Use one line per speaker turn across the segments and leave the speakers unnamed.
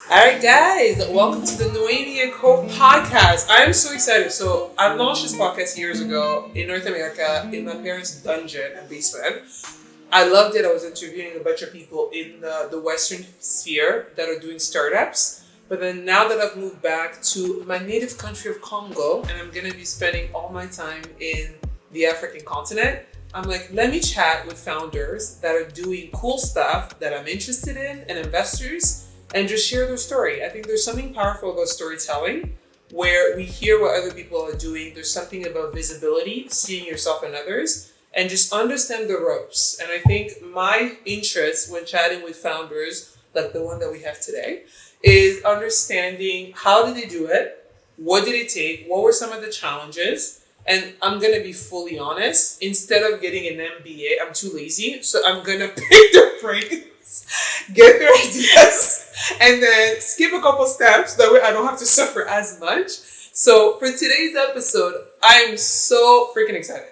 Alright guys, welcome to the Noemi and Co podcast. I am so excited. So I launched this podcast years ago in North America in my parents' dungeon and basement. I loved it. I was interviewing a bunch of people in the Western sphere that are doing startups. But then now that I've moved back to my native country of Congo and I'm going to be spending all my time in the African continent, I'm like, let me chat with founders that are doing cool stuff that I'm interested in and investors and just share their story. I think there's something powerful about storytelling where we hear what other people are doing. There's something about visibility, seeing yourself in others, and just understand the ropes. And I think my interest when chatting with founders, like the one that we have today, is understanding how did they do it? What did it take? What were some of the challenges? And I'm going to be fully honest. Instead of getting an MBA, I'm too lazy. So I'm going to pick their brains, get their ideas, and then skip a couple steps. That way I don't have to suffer as much. So for today's episode, I'm so freaking excited.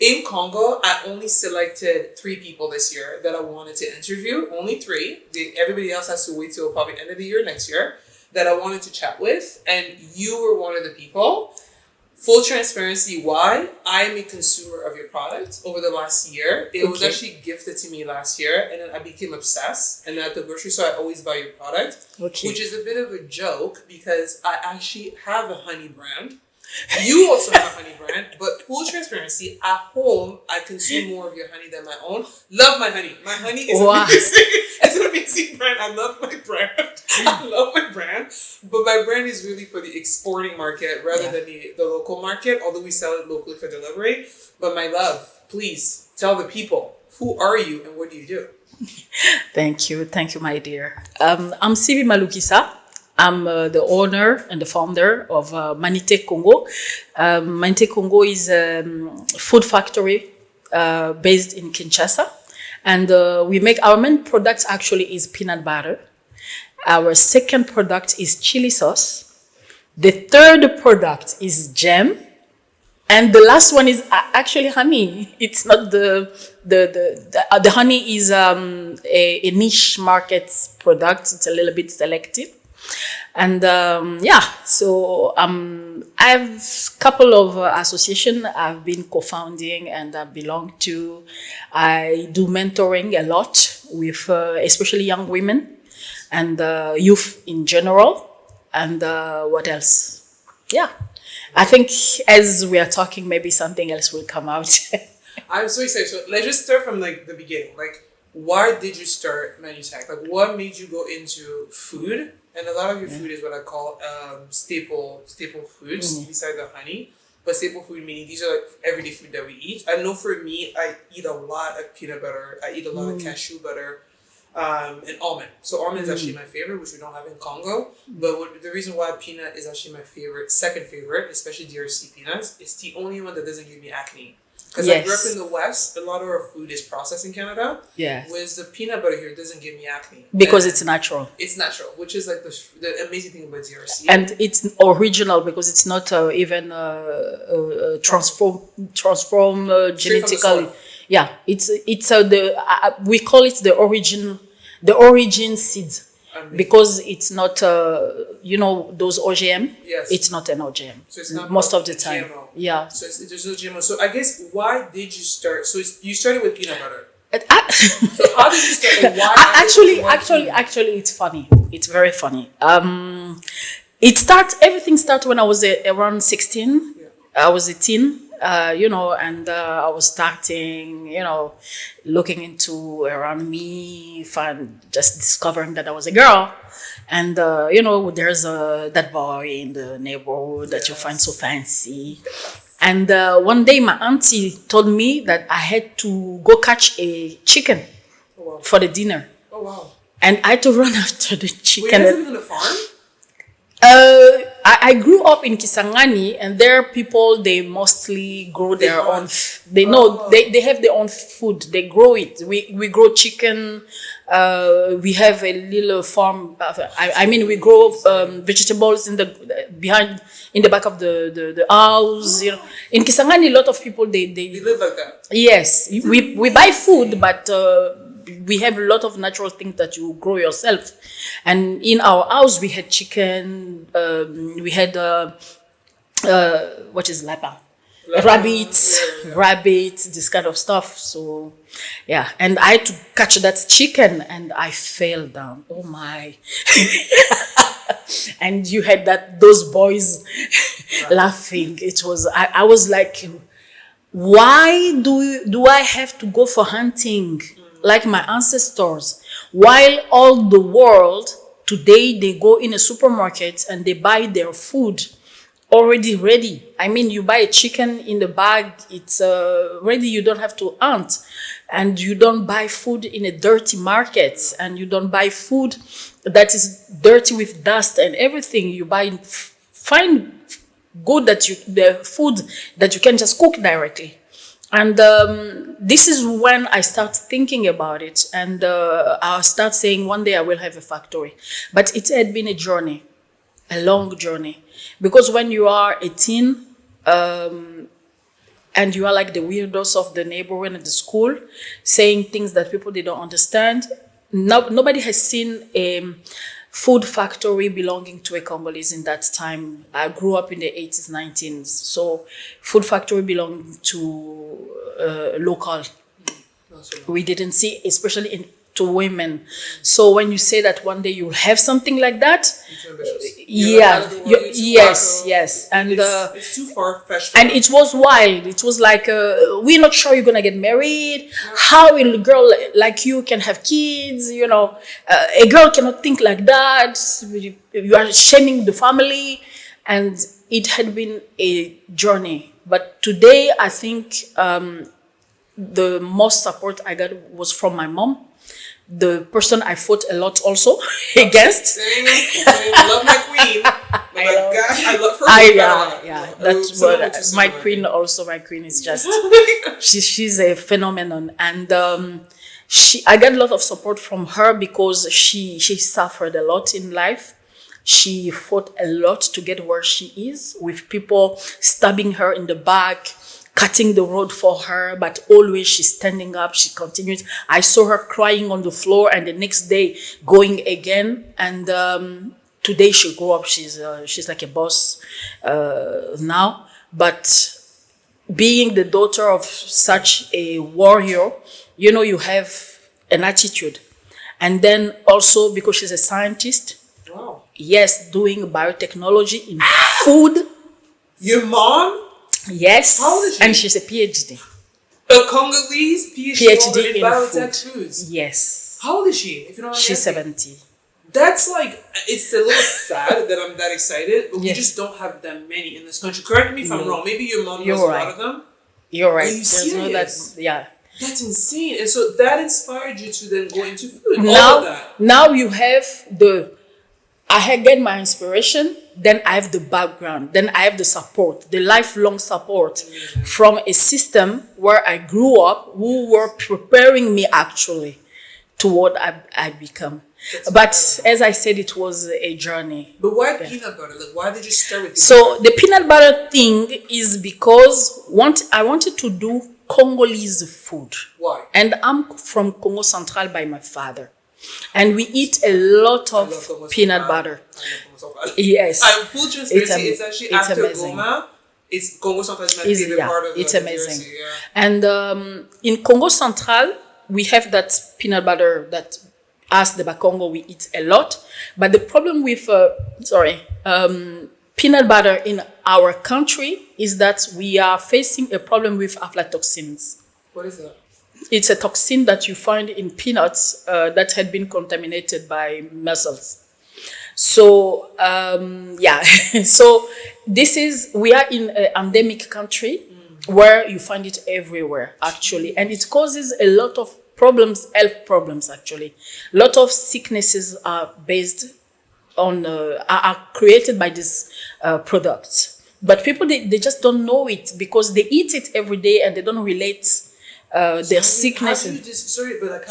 In Congo, I only selected 3 people this year that I wanted to interview. Only 3. Everybody else has to wait till probably end of the year next year that I wanted to chat with. And you were one of the people. Full transparency, why? I'm a consumer of your product over the last year. It was actually gifted to me last year, and then I became obsessed. And at the grocery store, I always buy your product, which is a bit of a joke because I actually have a honey brand. You also have a honey brand, but full transparency, at home, I consume more of your honey than my own. Love my honey. My honey is amazing. It's an amazing brand. I love my brand. I love my brand. But my brand is really for the exporting market rather than the local market, although we sell it locally for delivery. But my love, please tell the people, who are you and what do you do?
Thank you, my dear. I'm Sivi Malukisa. I'm the owner and the founder of Manitech Congo. Manitech Congo is a food factory based in Kinshasa. And we make our main product actually is peanut butter. Our second product is chili sauce. The third product is jam. And the last one is actually honey. It's not the honey is a niche market product. It's a little bit selective. And so I have a couple of associations I've been co-founding and I belong to. I do mentoring a lot with especially young women and youth in general. And what else? Yeah, I think as we are talking, maybe something else will come out.
I'm so excited. So let's just start from the beginning. Why did you start Manitech? What made you go into food? And a lot of your food is what I call staple foods beside the honey. But staple food meaning these are everyday food that we eat. I know for me, I eat a lot of peanut butter. I eat a lot of cashew butter and almond. So almond is actually my favorite, which we don't have in Congo. But the reason why peanut is actually my second favorite, especially DRC peanuts, it's the only one that doesn't give me acne. Because I grew up in the West, a lot of our food is processed in Canada.
Yeah.
Whereas the peanut butter here doesn't give me acne.
Because it's natural.
It's natural, which is the amazing thing about DRC.
And it's original because it's not even transform genetically. Yeah, it's we call it the origin seed. Because it's not, those OGM.
Yes.
It's not an OGM.
So it's not
most of the time.
GMO.
Yeah.
So there's no GMO. So I guess why did you start? So you started with peanut butter. So how did you start? And why?
Actually, it's funny. It's very funny. Everything started when I was around 16. Yeah. I was a teen. And I was starting, looking into around me, just discovering that I was a girl. And, there's that boy in the neighborhood that you find so fancy. And one day my auntie told me that I had to go catch a chicken for the dinner.
Oh, wow.
And I had to run after the chicken.
Were you guys living on a farm?
I grew up in Kisangani, and there people they mostly grow their own. They have their own food. They grow it. We grow chicken. We have a little farm. We grow vegetables in the back of the house. In Kisangani, a lot of people they
live like that.
Yes, we buy food, but we have a lot of natural things that you grow yourself. And in our house, we had chicken, we had, what is lapin? Rabbits, this kind of stuff. So, yeah. And I had to catch that chicken and I fell down. Oh my. And you had those boys laughing. It was, I was like, why do I have to go for hunting like my ancestors? While all the world today, they go in a supermarket and they buy their food already ready. I mean, you buy a chicken in the bag, it's ready, you don't have to hunt. And you don't buy food in a dirty market, and you don't buy food that is dirty with dust and everything. You buy fine good the food that you can just cook directly. And this is when I start thinking about it, and I'll start saying one day I will have a factory. But it had been a journey, a long journey. Because when you are a teen, and you are like the weirdos of the neighborhood and the school, saying things that people they don't understand, nobody has seen a food factory belonging to a Congolese in that time. I grew up in the 80s, 90s. So food factory belonged to local. We didn't see, especially to women. So when you say that one day you'll have something like that, yes. And
it's too far-fetched.
And it was wild. It was like, we're not sure you're going to get married. How will a girl like you can have kids? You know, a girl cannot think like that. You are shaming the family. And it had been a journey. But today, I think the most support I got was from my mom. The person I fought a lot also against.
Same. I love my queen. Oh my gosh, I love her.
Yeah. That's what my queen also. My queen is just she's a phenomenon, and I got a lot of support from her because she suffered a lot in life. She fought a lot to get where she is, with people stabbing her in the back, cutting the road for her, but always she's standing up, she continues. I saw her crying on the floor, and the next day going again. And today she grew up, she's like a boss now. But being the daughter of such a warrior, you know, you have an attitude. And then also because she's a scientist,
wow.
Yes, doing biotechnology in food.
Your mom?
Yes.
How old is she?
And she's a PhD.
A Congolese PhD in biotech foods.
Yes.
How old is she? If you don't mind
She's
asking?
70.
That's like, it's a little sad that I'm that excited, but we
Yes.
just don't have that many in this country. Correct me if I'm wrong. Maybe your mom knows
You're
a
right.
lot of them.
You're right.
Are you
There's no
serious?
yeah.
That's insane. And so that inspired you to then go into food. All of that.
Now you have I had get my inspiration, then I have the background, then I have the support, the lifelong support from a system where I grew up, who were preparing me actually to what I become. But as I said, it was a journey.
But why peanut butter? Like, why did you start with peanut
So the peanut butter thing is because I wanted to do Congolese food.
Why?
And I'm from Congo Central by my father. And we eat a lot of peanut butter. Yes.
Full transparency, it's actually after
amazing.
Goma. It's Congo Central is my favorite part of
it's
the
amazing.
DRC, yeah.
And in Congo Central, we have that peanut butter that as the Bakongo we eat a lot. But the problem with peanut butter in our country is that we are facing a problem with aflatoxins.
What is that?
It's a toxin that you find in peanuts that had been contaminated by mussels. So, so we are in an endemic country where you find it everywhere, actually. And it causes a lot of problems, health problems, actually. A lot of sicknesses are based on, are created by these products. But people, they just don't know it because they eat it every day and they don't relate their sickness.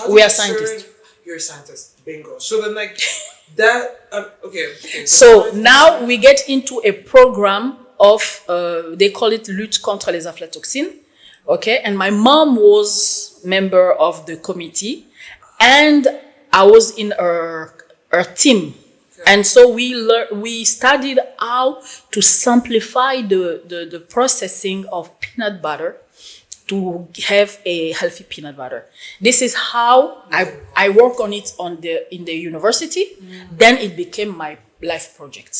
We are scientists. You're a scientist. Bingo. So then, like, that, okay.
So now we get into a program of, they call it lutte contre les aflatoxines. Okay. And my mom was member of the committee. and I was in her team. And so we studied how to simplify the processing of peanut butter to have a healthy peanut butter. This is how I work on it in the university. Then it became my life project.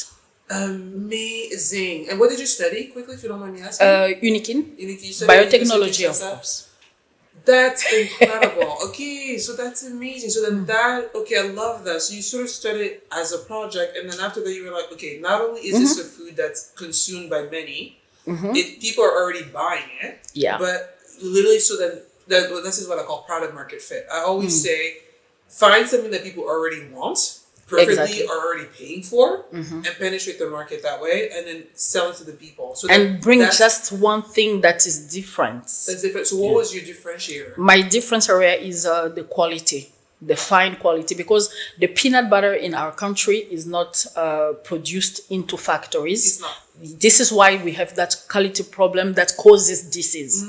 Amazing. And what did you study, quickly, if you don't mind me asking?
Unikin.
You studied
Biotechnology, of course.
That's incredible. Okay, so that's amazing. So then I love that. So you sort of started as a project, and then after that you were like, okay, not only is this a food that's consumed by many, people are already buying it, but literally, so then this is what I call product market fit. I always say, find something that people already want, perfectly are already paying for, and penetrate the market that way, and then sell it to the people. So
and bring just one thing that is different.
That's different. So what was your differentiator?
My difference area is the quality, the fine quality, because the peanut butter in our country is not produced into factories.
It's not.
This is why we have that quality problem that causes disease.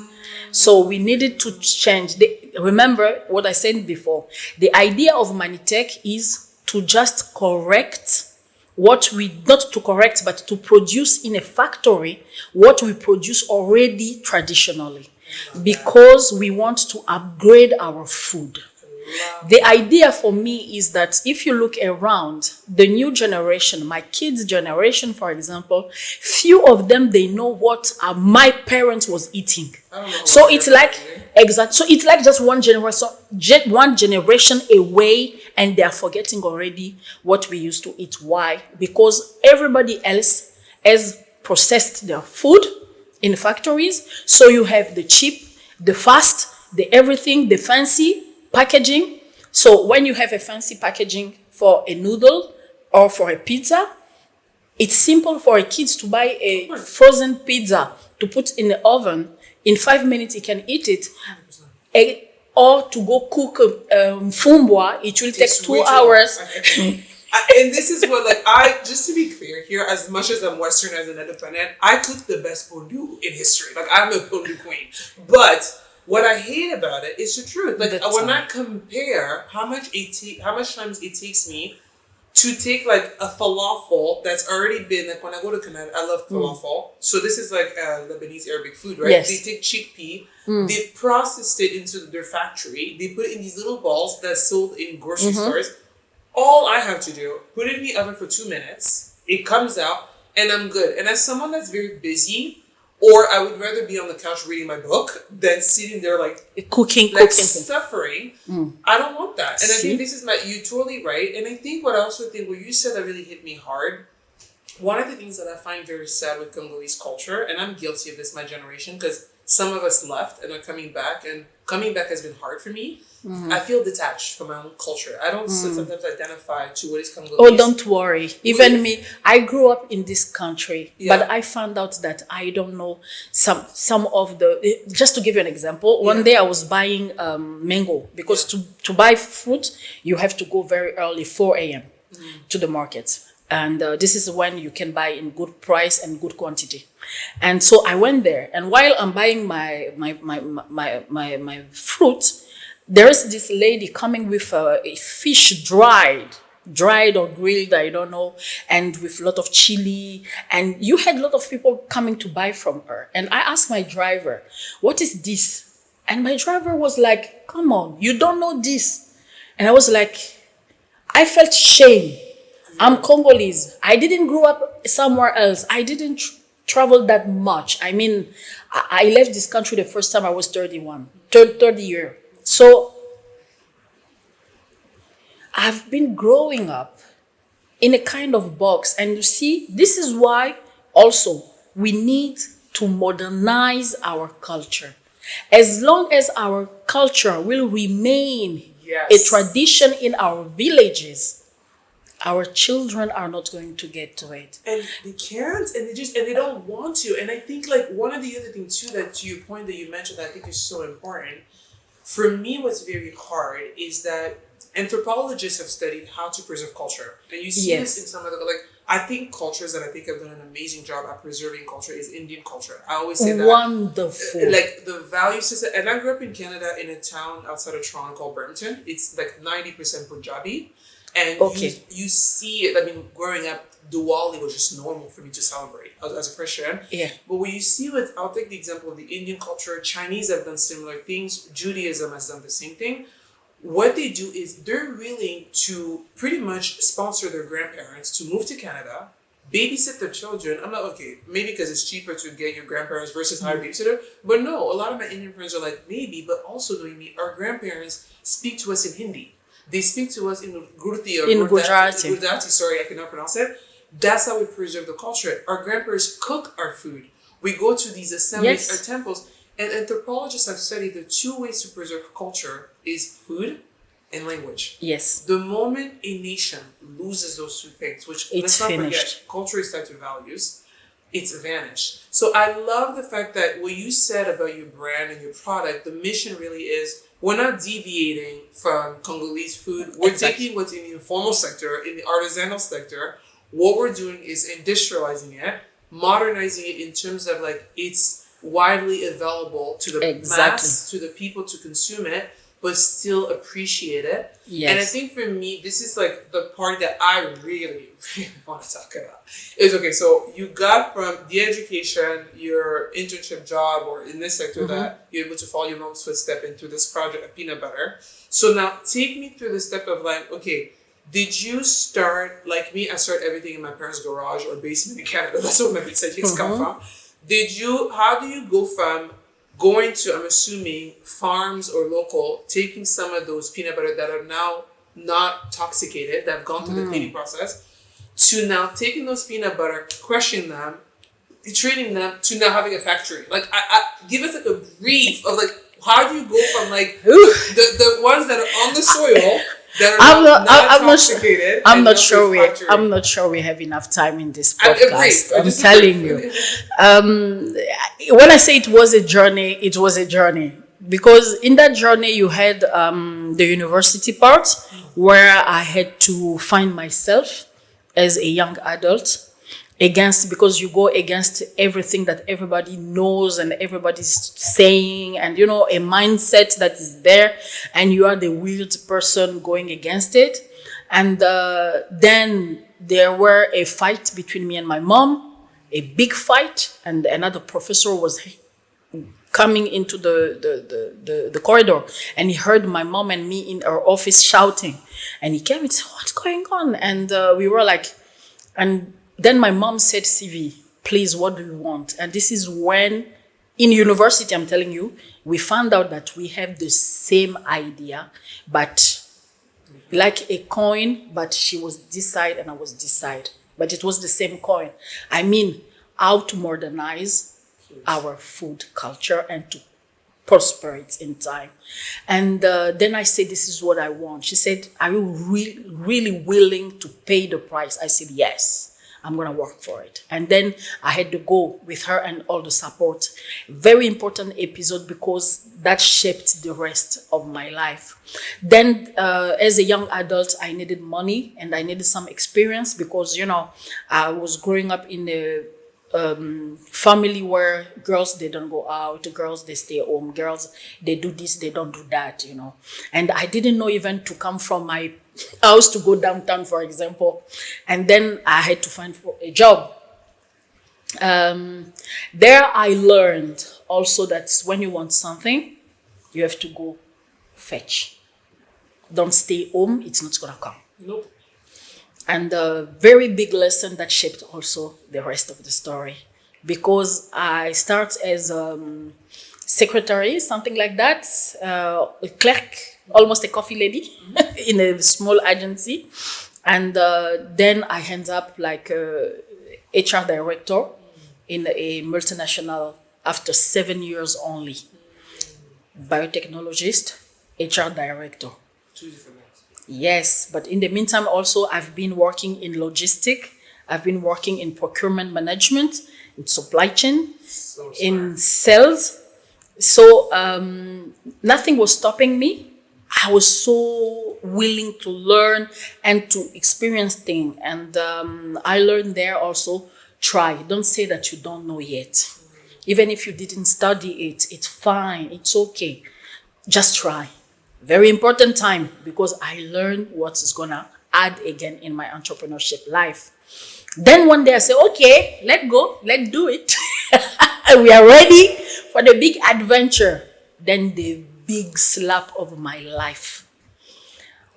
So we needed to change. Remember what I said before. The idea of Manitech is to just correct not to correct, but to produce in a factory what we produce already traditionally, because we want to upgrade our food. The idea for me is that if you look around the new generation, my kids' generation, for example, few of them, they know what my parents was eating. So it's like So it's like just one generation away, and they are forgetting already what we used to eat. Why? Because everybody else has processed their food in factories. So you have the cheap, the fast, the everything, the fancy packaging. So when you have a fancy packaging for a noodle or for a pizza, it's simple for a kid to buy a frozen pizza to put in the oven. In 5 minutes, he can eat it. Or to go cook fumbwa, it will take 2 hours.
And this is what, just to be clear here, as much as I'm Western as an independent, I cook the best pondu in history. I'm a pondu queen. But what I hate about it is the truth. When I compare how much times it takes me to take a falafel that's already been, when I go to Canada, I love falafel. So this is Lebanese Arabic food, right?
Yes.
They take chickpea, they've processed it into their factory, they put it in these little balls that's sold in grocery stores. All I have to do, put it in the oven for 2 minutes, it comes out, and I'm good. And as someone that's very busy, or I would rather be on the couch reading my book than sitting there
cooking,
suffering. I don't want that. And I think you're totally right. And I think what you said that really hit me hard, one of the things that I find very sad with Congolese culture, and I'm guilty of this, my generation, because some of us left and are coming back, and coming back has been hard for me. I feel detached from my own culture. I don't sometimes identify to what is Congolese.
Oh, don't worry. Even me, I grew up in this country, but I found out that I don't know some of the. Just to give you an example, one day I was buying mango, because to buy fruit you have to go very early, 4 a.m. to the market, and this is when you can buy in good price and good quantity. And so I went there, and while I'm buying my fruit, there is this lady coming with a fish dried or grilled, I don't know, and with a lot of chili. And you had a lot of people coming to buy from her. And I asked my driver, what is this? And my driver was like, come on, you don't know this. And I was like, I felt shame. I'm Congolese. I didn't grow up somewhere else. I didn't travel that much. I mean, I left this country the first time I was 30 years. So I've been growing up in a kind of box. And you see, this is why also we need to modernize our culture. As long as our culture will remain a tradition in our villages, our children are not going to get to it.
And they can't, and they don't want to. And I think one of the other things too, that to your point that you mentioned that I think is so important, for me what's very hard is that anthropologists have studied how to preserve culture. And you see this in some of the, I think cultures that I think have done an amazing job at preserving culture is Indian culture. I always say that.
Wonderful.
Like the value system, and I grew up in Canada in a town outside of Toronto called Brampton. It's like 90% Punjabi. And you see it, I mean, growing up, Diwali was just normal for me to celebrate as a Christian.
Yeah.
But when you see I'll take the example of the Indian culture, Chinese have done similar things, Judaism has done the same thing. What they do is they're willing to pretty much sponsor their grandparents to move to Canada, babysit their children. I'm like, okay, maybe because it's cheaper to get your grandparents versus hire a babysitter. But no, a lot of my Indian friends are like, maybe, but also knowing me, our grandparents speak to us in Hindi. They speak to us in Gujarati. Sorry, I cannot pronounce it. That's how we preserve the culture. Our grandparents cook our food. We go to these assemblies or temples. And anthropologists have studied the two ways to preserve culture is food and language.
Yes.
The moment a nation loses those two things, which let's not forget, culture is tied to values, it's vanished. So I love the fact that what you said about your brand and your product, the mission really is, we're not deviating from Congolese food. We're taking what's in the informal sector, in the artisanal sector. What we're doing is industrializing it, modernizing it in terms of like it's widely available to the mass, to the people to consume it, but still appreciate it. Yes. And I think for me, this is like the part that I really want to talk about. Is okay, so you got from the education, your internship job, or in this sector that you're able to follow your mom's footstep into this project of peanut butter. So now take me through the step of like, okay, did you start, like me, I started everything in my parents' garage or basement in Canada. That's where my pizza come from. How do you go from going to, I'm assuming, farms or local, taking some of those peanut butter that are now not toxicated, that have gone through the cleaning process, to now taking those peanut butter, crushing them, treating them, to now having a factory? Like, give us like a brief of like, how do you go from like the ones that are on the soil that are
I'm not sure we have enough time in this podcast. I'm telling you. When I say it was a journey because in that journey you had the university part where I had to find myself as a young adult because you go against everything that everybody knows and everybody's saying, and a mindset that is there, and you are the weird person going against it. And then there were a fight between me and my mom, a big fight, and another professor was coming into the corridor, and he heard my mom and me in our office shouting, and he came and said, "What's going on?" And we were like, and then my mom said, "Sivi, please, what do you want?" And this is when, in university, I'm telling you, we found out that we have the same idea, but like a coin, but she was this side and I was this side. But it was the same coin. I mean, how to modernize our food culture and to prosper it in time. And then I said, "This is what I want." She said, "Are you really willing to pay the price?" I said, "Yes. I'm going to work for it." And then I had to go with her and all the support. Very important episode because that shaped the rest of my life. Then as a young adult, I needed money and I needed some experience because, I was growing up in a family where girls, they don't go out, girls, they stay home, girls, they do this, they don't do that, And I didn't know even to come from my house to go downtown, for example. And then I had to find a job. There I learned also that when you want something, you have to go fetch. Don't stay home, it's not going to come.
Nope.
And a very big lesson that shaped also the rest of the story. Because I start as secretary, something like that, a clerk, almost a coffee lady in a small agency. And then I end up like HR director in a multinational after 7 years only. Biotechnologist, HR director.
2 different ones.
Yes, but in the meantime also I've been working in logistic, I've been working in procurement management, in supply chain, in sales. So nothing was stopping me. I was so willing to learn and to experience things. And I learned there also, try. Don't say that you don't know yet. Even if you didn't study it, it's fine. It's okay. Just try. Very important time, because I learned what is going to add again in my entrepreneurship life. Then one day I say, okay, let's go. Let's do it. We are ready for the big adventure. Then the big slap of my life.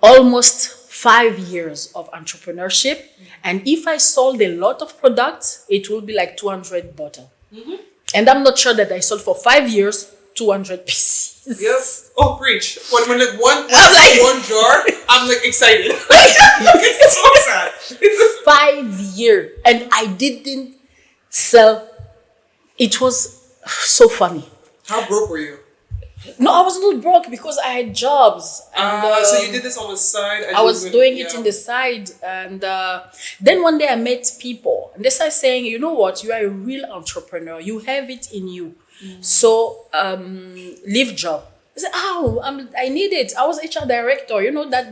Almost 5 years of entrepreneurship. And if I sold a lot of products, it will be like 200 bottles. And I'm not sure that I sold for 5 years 200 pieces.
Yes. Oh, preach. When like one jar, I'm like excited. It's so sad.
5 years. And I didn't sell. It was so funny.
How broke were you?
No, I was not broke because I had jobs. And,
so you did this on the side?
I was doing it in the side. And then one day I met people. And they started saying, you know what? You are a real entrepreneur. You have it in you. So leave job. I said, I need it. I was HR director. You know that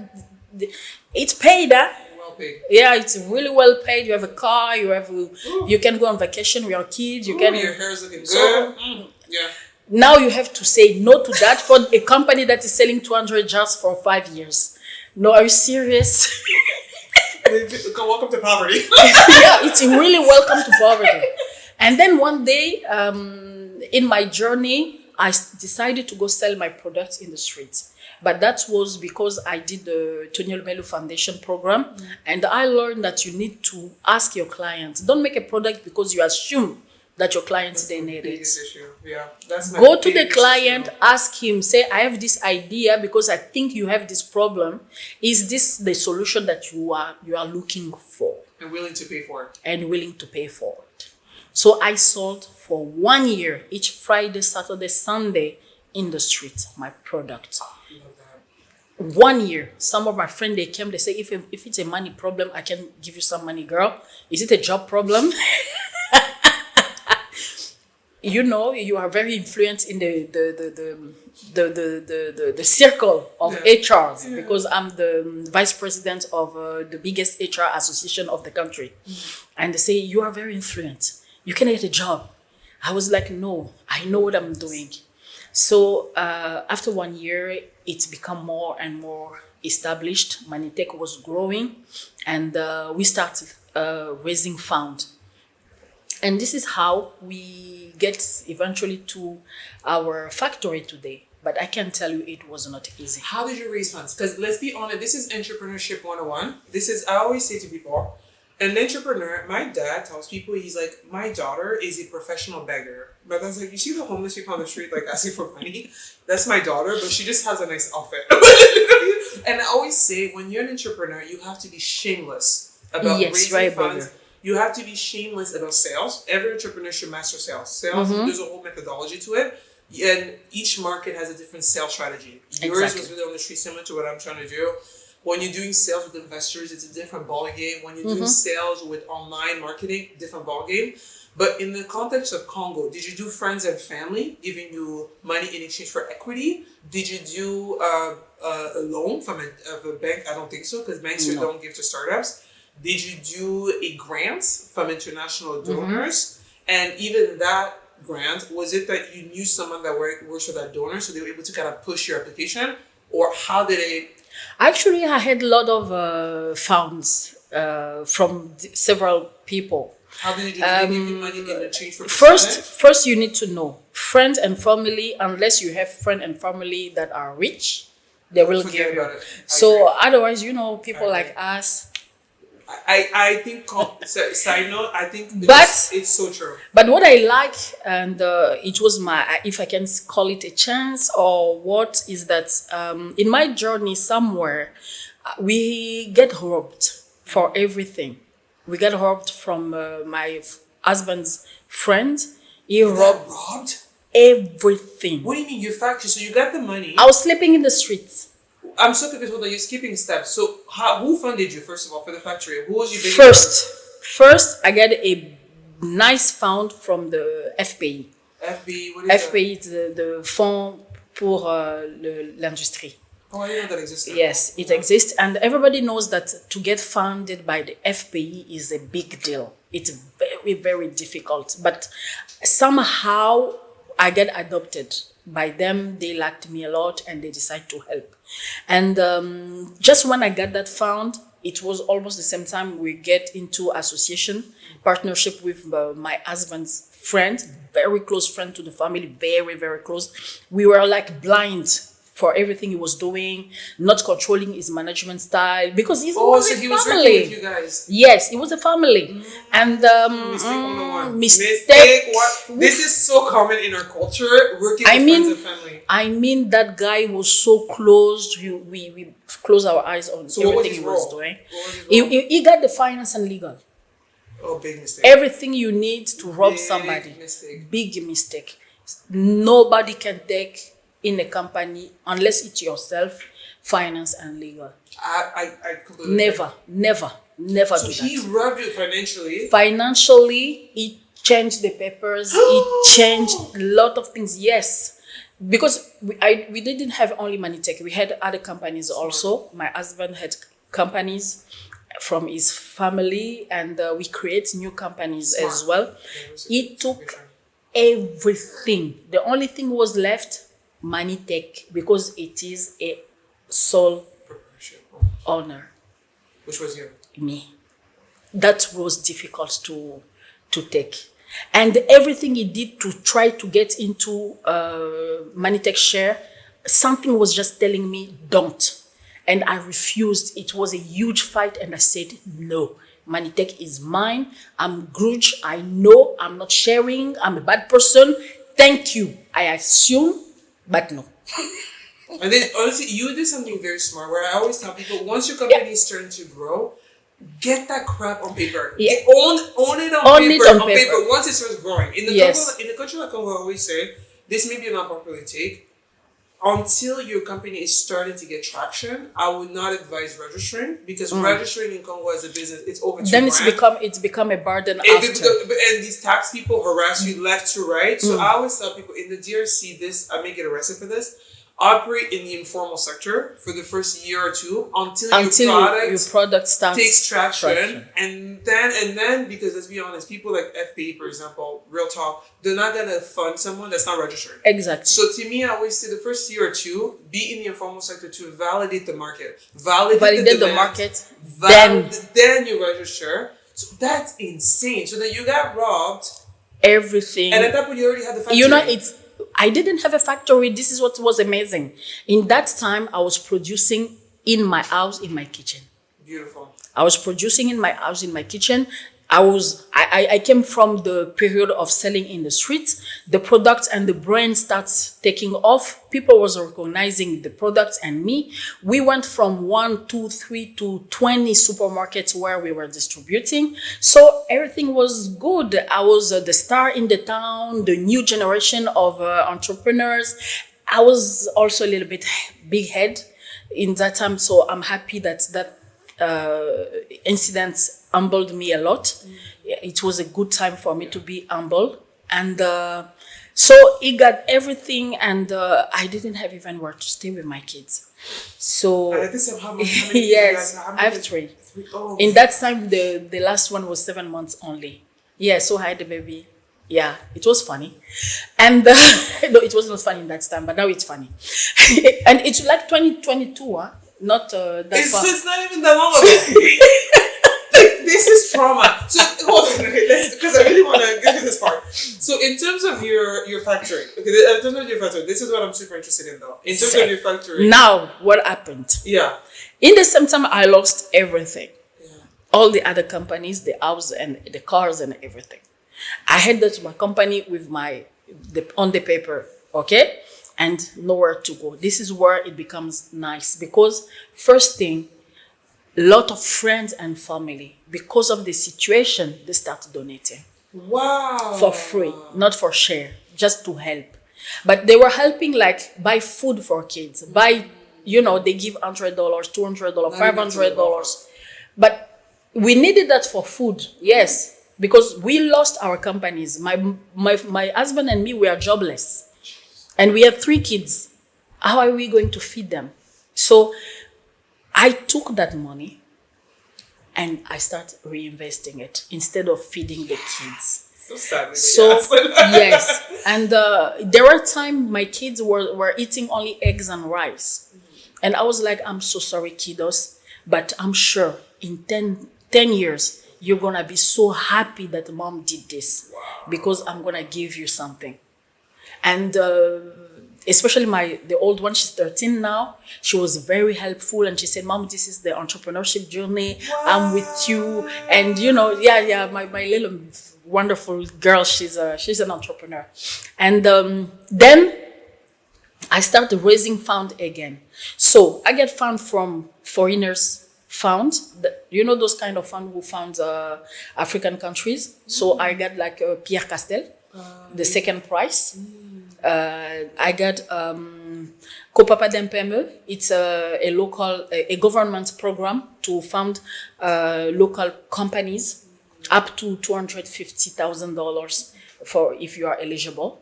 it's paid, huh?
Well paid.
Yeah, it's really well paid. You have a car. You can go on vacation with your kids.
Your hair is looking good. Yeah.
Now you have to say no to that for a company that is selling 200 jars for 5 years. No, are you serious?
Welcome to poverty.
Yeah, it's really welcome to poverty. And then one day, in my journey, I decided to go sell my products in the streets. But that was because I did the Tony Melu Foundation program. And I learned that you need to ask your clients. Don't make a product because you assume that your clients, they need it.
Yeah, that's my
Go to the client, ask him, say, I have this idea because I think you have this problem. Is this the solution that you are looking for?
And willing to pay for it.
And willing to pay for it. So I sold for 1 year, each Friday, Saturday, Sunday, in the street, my product.
Love that.
1 year. Some of my friends, they came, they say, if it's a money problem, I can give you some money, girl. Is it a job problem? You know, you are very influenced in the circle of HRs, because I'm the vice president of the biggest HR association of the country. And they say, you are very influenced. You can get a job. I was like, no, I know what I'm doing. So after 1 year, it's become more and more established. Manitech was growing, and we started raising funds. And this is how we get eventually to our factory today. But I can tell you it was not easy.
How did you raise funds? Because let's be honest, this is entrepreneurship 101. I always say to people, an entrepreneur, my dad tells people, he's like, my daughter is a professional beggar. But I was like, you see the homeless people on the street like asking for money? That's my daughter, but she just has a nice outfit. And I always say, when you're an entrepreneur, you have to be shameless about raising funds. You have to be shameless about sales. Every entrepreneur should master sales. Sales, there's a whole methodology to it. And each market has a different sales strategy. Yours was really on the street, similar to what I'm trying to do. When you're doing sales with investors, it's a different ballgame. When you're doing sales with online marketing, different ballgame. But in the context of Congo, did you do friends and family giving you money in exchange for equity? Did you do a loan from a bank? I don't think so, because banks don't give to startups. Did you do a grant from international donors? And even that grant, was it that you knew someone that works with that donor, so they were able to kind of push your application? Or how did it?
Actually, I had a lot of funds from several people.
How did you do? Did they give you money in exchange for
First, you need to know friends and family. Unless you have friends and family that are rich, they will give you. So otherwise, people like us.
I think, side note, I think it's so true.
But what I like, and it was if I can call it a chance or what, is that in my journey somewhere, we get robbed for everything. We got robbed from my husband's friend. He robbed everything.
What do you mean? You factory? So you got the money.
I was sleeping in the streets.
I'm so confused. Hold on, you're skipping steps. So who funded you, first of all, for the factory? Who was you paying?
First, I got a nice fund from the FPI.
FPI, what is
FPI, the Fonds pour l'Industrie.
Oh, I didn't know that existed.
Yes, it exists, and everybody knows that to get funded by the FPE is a big deal. It's very, very difficult, but somehow I get adopted by them. They liked me a lot, and they decide to help. And just when I got that fund, it was almost the same time we get into association partnership with my husband's friend, very close friend to the family, very, very close. We were like blind for everything he was doing, not controlling his management style, because he was a
he
family.
was working with you guys.
Yes, it was a family. And
Mistake 101.
mistake.
What? This is so common in our culture, working with friends and family.
I mean, that guy was so close. We closed our eyes on everything he was doing. He got the finance and legal.
Oh, big mistake.
Everything you need to rob somebody.
Mistake.
Big mistake. Nobody can take in a company unless it's yourself, finance and legal.
I completely
Never do that.
So he robbed you financially?
Financially, he changed the papers, he changed a lot of things, yes. Because we didn't have only Manitech, we had other companies also. My husband had companies from his family, and we create new companies as well. He took everything. The only thing was left, Manitech, because it is a sole owner.
Which was you?
Me. That was difficult to take. And everything he did to try to get into Manitech share, something was just telling me, don't. And I refused. It was a huge fight, and I said, no. Manitech is mine. I'm grudge. I know I'm not sharing. I'm a bad person. Thank you. I assume, but no.
And then, honestly, you did something very smart, where I always tell people, once your company is starting to grow, get that crap on paper.
Yeah.
Own it on paper. Once it starts growing. In the country like Congo, I always say, this may be an unpopular take. Until your company is starting to get traction, I would not advise registering, because registering in Congo as a business, it's over $2,000.
Then it's become a burden after.
And these tax people harass you left to right. So I always tell people in the DRC, I may get arrested for this. Operate in the informal sector for the first year or two until your product starts takes traction. And then because let's be honest, people like FPE, for example, Real Talk, they're not gonna fund someone that's not registered.
Exactly.
So to me, I always say the first year or two, be in the informal sector to validate the market, validate the market, then you register. So that's insane. So then you got robbed.
Everything.
And at that point, you already had the factory.
I didn't have a factory. This is what was amazing. In that time, I was producing in my house, in my kitchen.
Beautiful.
I was producing in my house, in my kitchen. I came from the period of selling in the streets. The product and the brand starts taking off. People was recognizing the products and me. We went from 1, 2, 3 to 20 supermarkets where we were distributing. So everything was good. I was the star in the town, the new generation of entrepreneurs. I was also a little bit big head in that time. So I'm happy that incident humbled me a lot. It was a good time for me to be humble. And so he got everything, and I didn't have even where to stay with my kids. So
how many
yes, I have three.
Oh.
In that time, the last one was 7 months only. Yeah, so I had the baby. Yeah, it was funny. And no, it was not funny in that time, but now it's funny. And it's like 2022, huh? Not that far.
It's not even that long ago. This is trauma. So hold on, okay, because I really want to get to this part. So in terms of your factory, this is what I'm super interested in, though. In terms of your factory.
Now, what happened?
Yeah.
In the same time, I lost everything.
Yeah.
All the other companies, the house and the cars and everything. I had that my company with on the paper, okay, and nowhere to go. This is where it becomes nice, because first thing, lot of friends and family, because of the situation, they start donating.
Wow.
For free, not for share, just to help. But they were helping, like, buy food for kids, they give $100, $200, $500. But we needed that for food, yes, because we lost our companies. My husband and me, we are jobless. And we have 3 kids. How are we going to feed them? So I took that money and I started reinvesting it instead of feeding the kids.
So sad.
So yes, and there were times my kids were eating only eggs and rice, and I was like, I'm so sorry, kiddos, but I'm sure in 10 years you're gonna be so happy that mom did this, because I'm gonna give you something. And especially the old one, she's 13 now, she was very helpful, and she said, Mom, this is the entrepreneurship journey. I'm with you. And my little wonderful girl, she's an entrepreneur. And then I started raising fund again. So I get fund from foreigners fund, those kind of fund who found African countries. So I got like Pierre Castel, the second prize. I got Kopapa Dempeme. It's a local, a government program to fund local companies up to $250,000 for if you are eligible.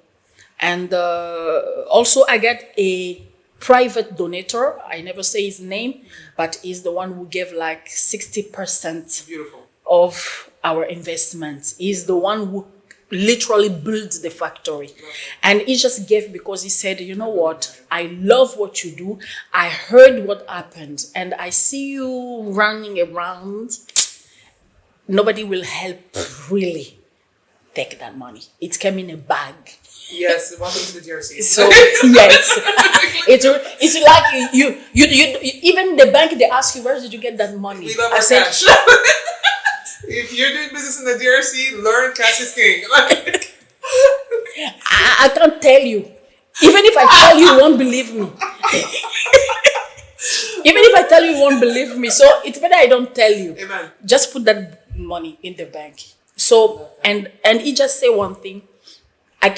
And also I got a private donator. I never say his name, but he's the one who gave like 60%
Beautiful.
of our investment. He's the one who literally built the factory. And he just gave because he said, you know what, I love what you do. I heard what happened and I see you running around. Nobody will help really take that money. It came in a bag.
Yes, welcome to the DRC.
So yes, it's like you even the bank, they ask you, where did you get that money?
We love our cash. If you're doing business in the DRC, learn cash is king.
I can't tell you. Even if I tell you, you won't believe me. Even if I tell you, you won't believe me. So it's better I don't tell you.
Amen.
Just put that money in the bank. So and he just say one thing.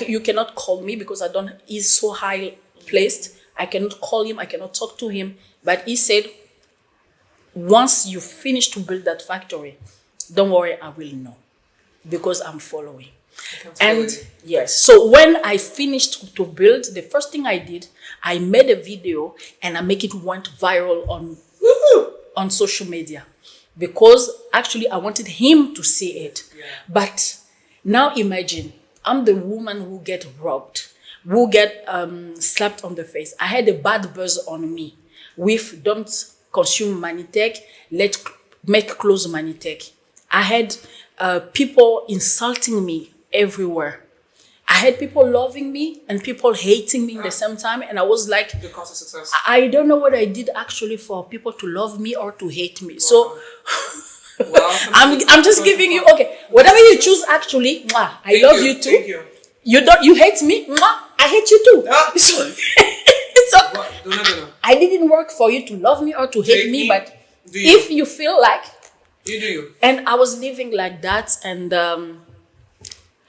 You cannot call me because I don't. He's so high placed. I cannot call him. I cannot talk to him. But he said, once you finish to build that factory, don't worry, I will know because I'm following. And yes, so when I finished to build, the first thing I did, I made a video and I make it went viral on social media because actually I wanted him to see it. Yeah. But now imagine, I'm the woman who get robbed, who get slapped on the face. I had a bad buzz on me with don't consume Manitech, make close Manitech. I had people insulting me everywhere. I had people loving me and people hating me at the same time. And I was like,
the cost of success.
I don't know what I did actually for people to love me or to hate me. So I'm just giving you, okay, whatever you choose actually, I love you too.
Thank you.
You hate me, I hate you too. So I didn't work for you to love me or to hate me, but if you feel like,
you do you.
And I was living like that, and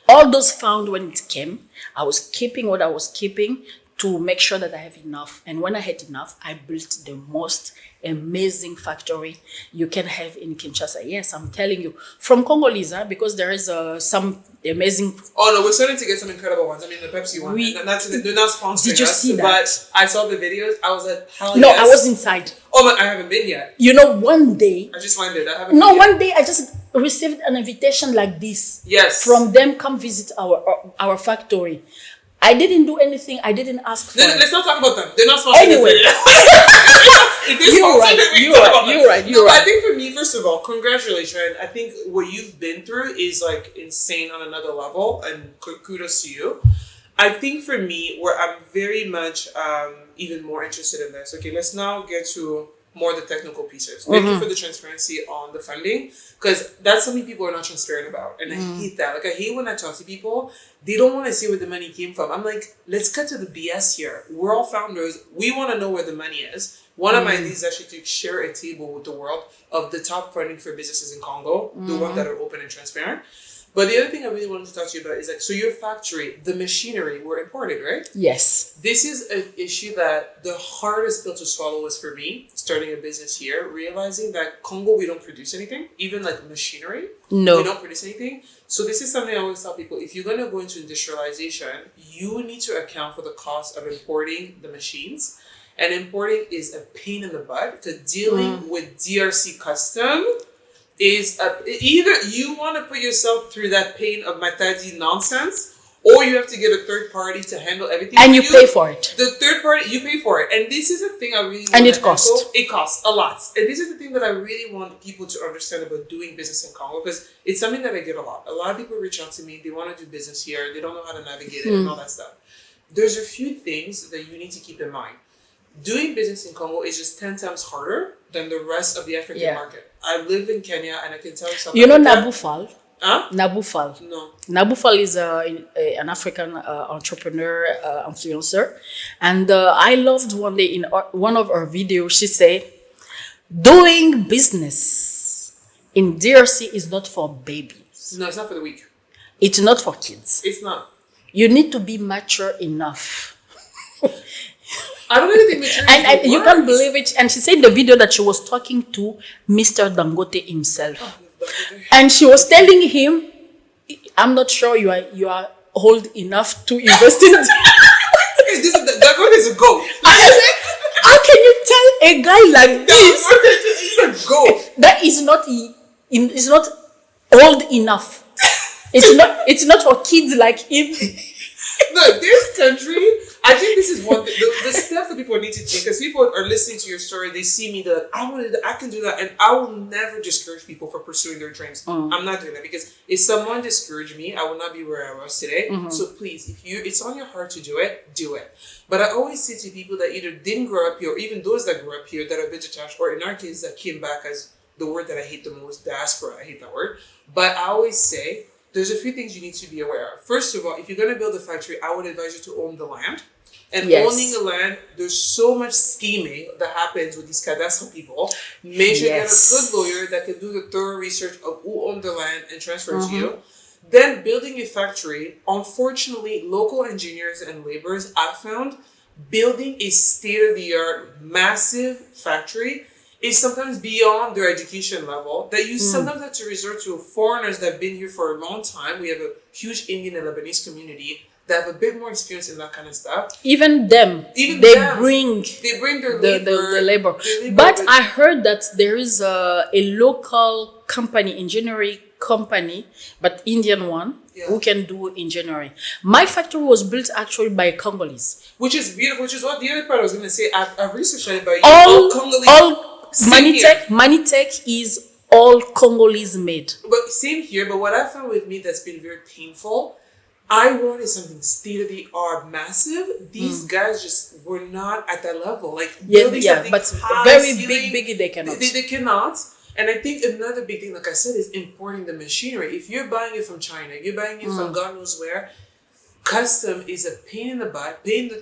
all those found when it came, I was keeping what I was keeping to make sure that I have enough. And when I had enough, I built the most amazing factory you can have in Kinshasa. Yes, I'm telling you, from Congolese, because there is some amazing.
Oh no, we're starting to get some incredible ones. I mean, the Pepsi one. They're not sponsoring
Did you
us,
see that?
But I saw the videos. I was like, hell
no,
yes.
I was inside.
Oh, but I haven't been yet.
You know, one day.
I just landed. I haven't. No, been
one day I just received an invitation like this.
Yes.
From them, come visit our factory. I didn't do anything. I didn't ask for it.
Let's not talk about them. They're not sponsoring.
Anyway. You're right.
I think for me, first of all, congratulations. I think what you've been through is like insane on another level, and kudos to you. I think for me, where I'm very much even more interested in this. Okay, let's now get to more the technical pieces. Thank you for the transparency on the funding, because that's something people are not transparent about, and I hate that. Like, I hate when I talk to people, they don't want to see where the money came from. I'm like, let's cut to the BS here. We're all founders. We want to know where the money is. One of my ideas is actually to share a table with the world of the top funding for businesses in Congo, the ones that are open and transparent. But the other thing I really wanted to talk to you about is like, so your factory, the machinery were imported, right?
Yes.
This is an issue that the hardest pill to swallow was for me, starting a business here, realizing that Congo, we don't produce anything, even like machinery.
No.
We don't produce anything. So this is something I always tell people, if you're going to go into industrialization, you need to account for the cost of importing the machines. and importing is a pain in the butt because dealing with DRC custom is either you want to put yourself through that pain of matadi nonsense, or you have to get a third party to handle everything.
And you pay for it.
The third party, you pay for it. And this is the thing I really want
and it costs.
It costs a lot. And this is the thing that I really want people to understand about doing business in Congo, because it's something that I get a lot. A lot of people reach out to me. They want to do business here. They don't know how to navigate it and all that stuff. There's a few things that you need to keep in mind. Doing business in Congo is just 10 times harder than the rest of the African market. I live in Kenya and I can tell you something.
You know Nabufal?
Huh?
Nabufal.
No.
Nabufal is an African entrepreneur, influencer. And I loved one day in one of her videos, she said, doing business in DRC is not for babies.
No, it's not for the weak.
It's not for kids.
It's not.
You need to be mature enough.
I don't really think maturity
And you can't believe it. And she said in the video that she was talking to Mr. Dangote himself. And she was telling him, I'm not sure you are old enough to invest in it.
Dangote is a goat.
How can you tell a guy like this
He's a goat.
that is not old enough? It's not for kids like him.
No, this country, I think this is one thing. The steps that people need to take, because people are listening to your story, they see me that I can do that, and I will never discourage people for pursuing their dreams. I'm not doing that, because if someone discouraged me, I would not be where I was today. So please, if it's on your heart to do it, do it. But I always say to people that either didn't grow up here, or even those that grew up here that are bit detached, or in our case that came back as the word that I hate the most, diaspora. I hate that word. But I always say, there's a few things you need to be aware of. First of all, if you're going to build a factory, I would advise you to own the land. And owning the land, there's so much scheming that happens with these cadastral people. Make sure you get a good lawyer that can do the thorough research of who owned the land and transfer it to you. Then building a factory, unfortunately, local engineers and laborers, I found building a state-of-the-art, massive factory is sometimes beyond their education level, that you sometimes have to resort to foreigners that have been here for a long time. We have a huge Indian and Lebanese community that have a bit more experience in that kind of stuff.
Even them, they bring the labor. But I heard that there is a local company, engineering company, but Indian one, who can do engineering. My factory was built actually by Congolese.
Which is beautiful, which is what the other part I was going to say. I've researched it by all Congolese.
Manitech is all Congolese made.
But same here, but what I found with me that's been very painful, I wanted something state-of-the-art, massive. These guys just were not at that level. Like, building something
but
high
very
ceiling,
big, they cannot.
They cannot. And I think another big thing, like I said, is importing the machinery. If you're buying it from China, you're buying it from God knows where, custom is a pain in the butt, paying the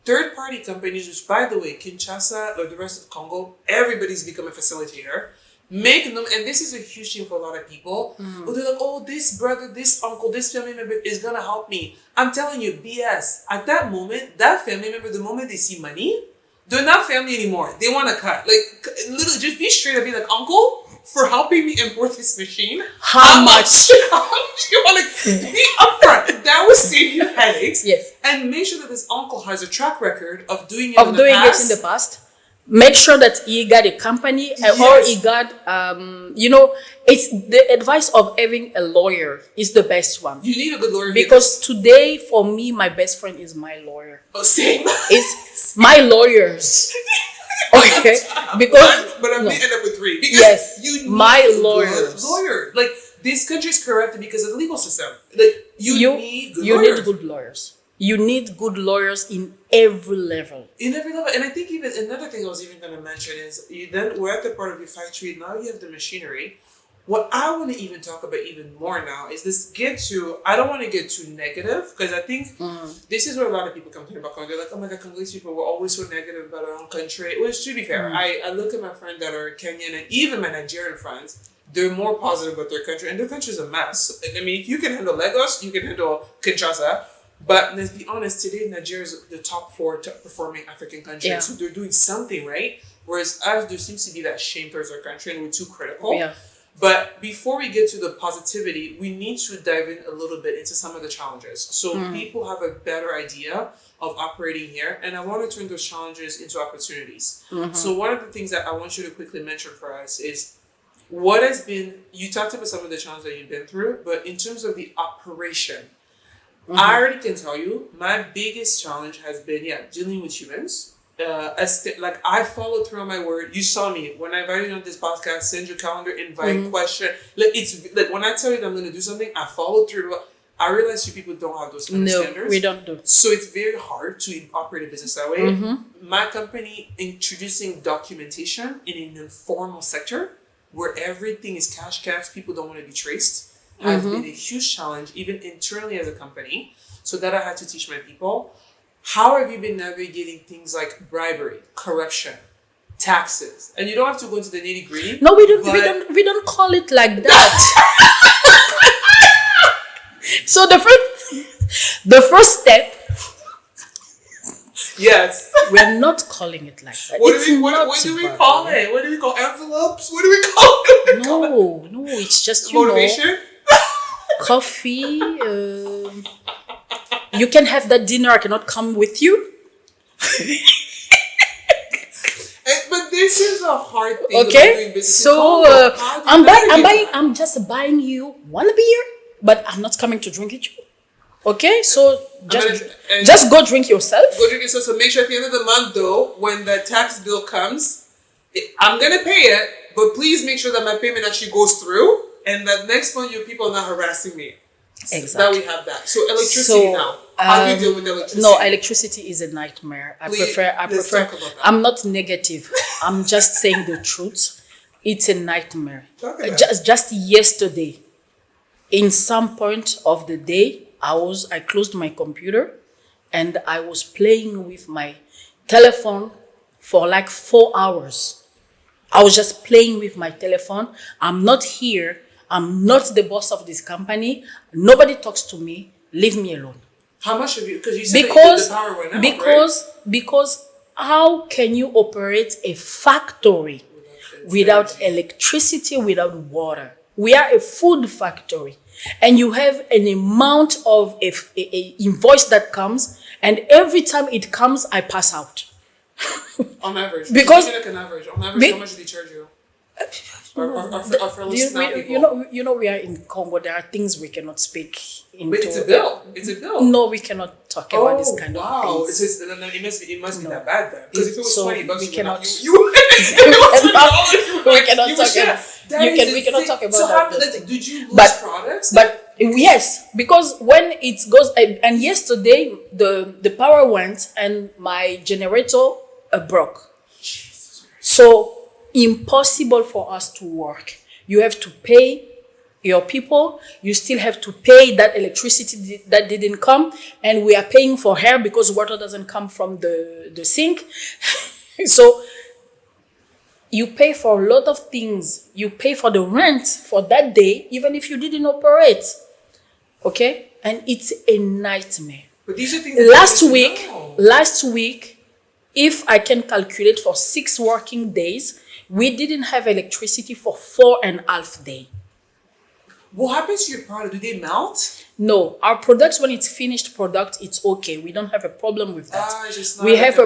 third-party companies, which, by the way, Kinshasa or the rest of Congo, everybody's become a facilitator. Make them, and this is a huge thing for a lot of people. Who they're like, oh, this brother, this uncle, this family member is gonna help me. I'm telling you, BS. At that moment, that family member, the moment they see money, they're not family anymore. They want to cut. Like, literally, just be straight and be like, uncle, for helping me import this machine,
how much?
How much you want to be upfront? That will save you headaches.
Yes.
And make sure that this uncle has a track record of doing it
in the past. Make sure that he got a company or he got, it's the advice of having a lawyer is the best one.
You need a good lawyer.
Because today, for me, my best friend is my lawyer.
Oh, same.
It's my lawyers. Okay. Because,
but I'm going to end up with three. Because you need
my lawyers.
Lawyer. Like, this country is corrupted because of the legal system. Like, you need
good lawyers. You need good lawyers in every level.
In every level. And I think even another thing I was even going to mention is we're at the part of your factory. Now you have the machinery. What I want to even talk about even more now is I don't want to get too negative, because I think this is where a lot of people complain about Congo. They're like, oh my God, Congolese people were always so negative about our own country. Which, to be fair, I look at my friends that are Kenyan and even my Nigerian friends, they're more positive about their country, and their country is a mess. I mean, if you can handle Lagos, you can handle Kinshasa. But let's be honest, today Nigeria is the top 4 top performing African countries. Yeah. So they're doing something right. Whereas us, there seems to be that shame towards our country and we're too critical. Yeah. But before we get to the positivity, we need to dive in a little bit into some of the challenges. So people have a better idea of operating here. And I want to turn those challenges into opportunities. So one of the things that I want you to quickly mention for us is what has been, you talked about some of the challenges that you've been through, but in terms of the operation, I already can tell you, my biggest challenge has been, dealing with humans. Like I followed through on my word. You saw me when I invited you on this podcast. Send your calendar invite, question. Like it's like when I tell you that I'm going to do something, I followed through. I realize you people don't have those kind of standards.
We don't do.
So it's very hard to operate a business that way. My company introducing documentation in an informal sector where everything is cash, people don't want to be traced, has been a huge challenge, even internally as a company. So that I had to teach my people. How have you been navigating things like bribery, corruption, taxes? And you don't have to go into the nitty gritty.
No, we don't. We don't call it like that. So the first step.
Yes.
We're not calling it like that.
What do we call it? What do we call envelopes? What do we call it?
No, it's just
motivation.
Coffee. You can have that dinner. I cannot come with you.
But this is a hard thing.
Okay,
doing business
so I'm just buying you one beer, but I'm not coming to drink with you. Okay, so just go drink yourself.
Go drink yourself. So make sure at the end of the month, though, when the tax bill comes, I'm gonna pay it, but please make sure that my payment actually goes through, and that next month your people are not harassing me.
Exactly.
That we have that. So electricity now. How do you deal with electricity?
No, electricity is a nightmare. I prefer.
Let's talk about that.
I'm not negative. I'm just saying the truth. It's a nightmare. Just yesterday, in some point of the day, I closed my computer, and I was playing with my telephone for like 4 hours. I was just playing with my telephone. I'm not here. I'm not the boss of this company. Nobody talks to me. Leave me alone.
How much of you? Because you said that the power went out,
because how can you operate a factory without electricity, without water? We are a food factory, and you have an amount of a invoice that comes, and every time it comes, I pass out.
On average,
because
on average, how much do they charge you?
You know, we are in Congo. There are things we cannot speak into.
But it's a bill. It's a bill.
No, we cannot talk about this kind of things.
It must be that bad then. Because if it was $20,
we cannot. We cannot talk about that.
Did you lose products?
But yes, because when it goes, and yesterday the power went and my generator broke. So impossible for us to work. You have to pay your people. You still have to pay that electricity that didn't come, and we are paying for hair because water doesn't come from the sink. So you pay for a lot of things. You pay for the rent for that day, even if you didn't operate. Okay? And it's a nightmare.
But these are things
last week, if I can calculate for 6 working days, we didn't have electricity for 4.5 days.
What happens to your product? Do they melt?
No, our products, when it's finished product, it's okay. We don't have a problem with that. We have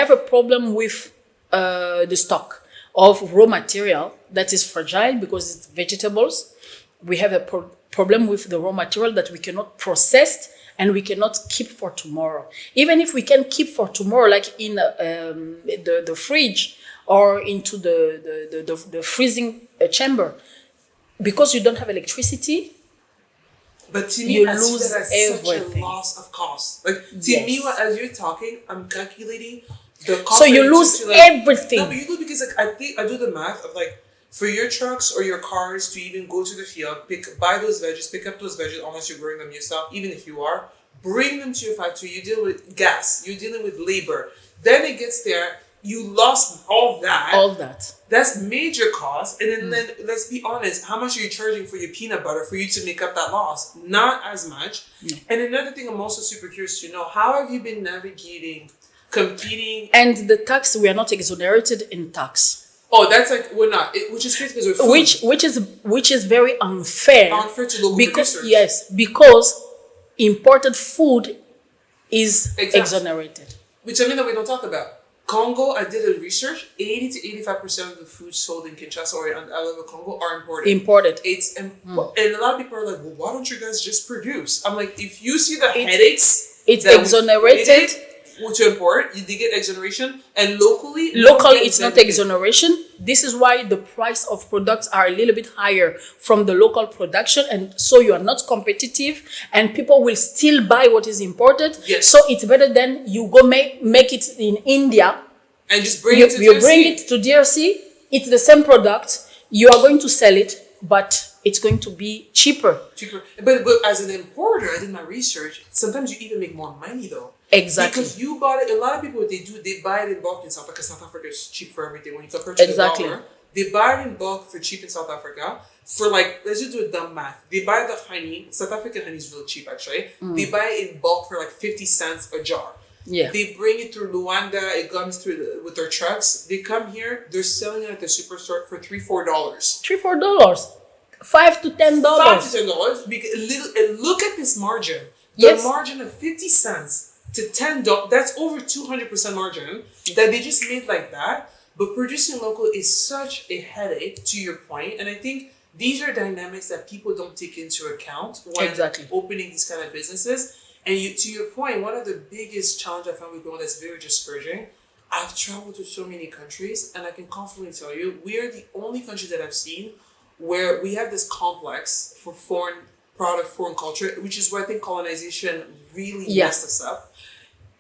a problem with the stock of raw material that is fragile because it's vegetables. We have a problem with the raw material that we cannot process and we cannot keep for tomorrow. Even if we can keep for tomorrow, like in the fridge or into the freezing chamber, because you don't have electricity,
but to me,
you
lose
everything.
Such a loss of cost. Like to me, as you're talking, I'm calculating the cost.
So you lose everything.
No, but you lose because I do the math of like for your trucks or your cars to even go to the field, buy those veggies, pick up those veggies unless you're growing them yourself. Even if you are, bring them to your factory. You deal with gas. You're dealing with labor. Then it gets there. You lost all that.
All that.
That's major cost. And then let's be honest, how much are you charging for your peanut butter for you to make up that loss? Not as much. No. And another thing I'm also super curious to know, how have you been navigating competing?
And the tax, we are not exonerated in tax.
Oh, that's like we're not, which is crazy because we're food.
Which is very unfair.
Unfair to local
Because
producers.
yes, because imported food is
Exactly.
exonerated.
Which I mean that we don't talk about. Congo, I did a research. 80 to 85% of the food sold in Kinshasa or in Congo are imported.
Imported.
And a lot of people are like, well, why don't you guys just produce? I'm like, if you see the headaches,
it's exonerated.
To import, they get exoneration, and locally,
it's not exoneration. This is why the price of products are a little bit higher from the local production, and so you are not competitive, and people will still buy what is imported.
Yes.
So it's better than you go make it in India
and just bring it to DRC.
You bring it to DRC. It's the same product. You are going to sell it, but it's going to be cheaper.
But as an importer, I did my research. Sometimes you even make more money though.
Exactly.
Because you bought it. A lot of people, what they do, they buy it in bulk in South Africa. South Africa is cheap for everything. When you compare to the dollar, they buy it in bulk for cheap in South Africa. For like, let's just do a dumb math. They buy the honey. South African honey is really cheap actually. They buy it in bulk for like 50 cents a jar.
Yeah.
They bring it through Luanda. It comes through with their trucks. They come here. They're selling it at the superstore for $3-4.
$3-4. $5 to $10.
$5 to $10. And look at this margin. The margin of 50 cents to $10. That's over 200% margin that they just made like that. But producing local is such a headache. To your point, and I think these are dynamics that people don't take into account when opening these kind of businesses. And to your point, one of the biggest challenges I found with growing that's very discouraging. I've traveled to so many countries, and I can confidently tell you, we are the only country that I've seen where we have this complex for foreign product, foreign culture, which is where I think colonization really messed us up.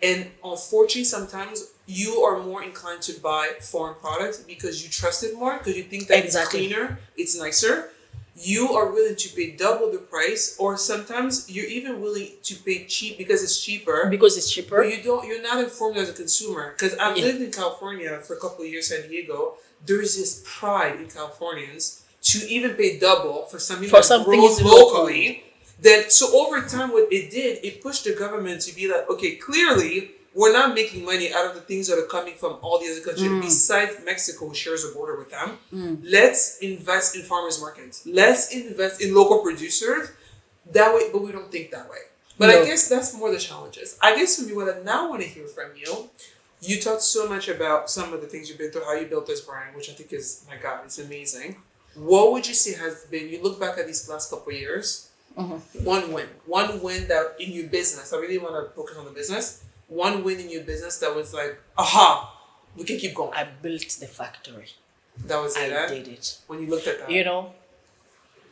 And unfortunately, sometimes you are more inclined to buy foreign products because you trust it more, because you think that it's cleaner, it's nicer. You are willing to pay double the price, or sometimes you're even willing to pay cheap because it's cheaper. But you're not informed as a consumer. Because I've lived in California for a couple of years, San Diego. There's this pride in Californians to even pay double for something that grows locally. Then, so over time, what it did, it pushed the government to be like, okay, clearly, we're not making money out of the things that are coming from all the other countries. Besides Mexico, who shares a border with them. Let's invest in farmers markets. Let's invest in local producers. That way, but we don't think that way. But I guess that's more the challenges. I guess for me, what I now want to hear from you, you talked so much about some of the things you've been through, how you built this brand, which I think is, my God, it's amazing. What would you say has been, you look back at these last couple of years, one win that in your business, I really want to focus on the business, one win in your business that was like, aha, we can keep going.
I built the factory.
That was it.
I did it.
When you looked at that.
You know,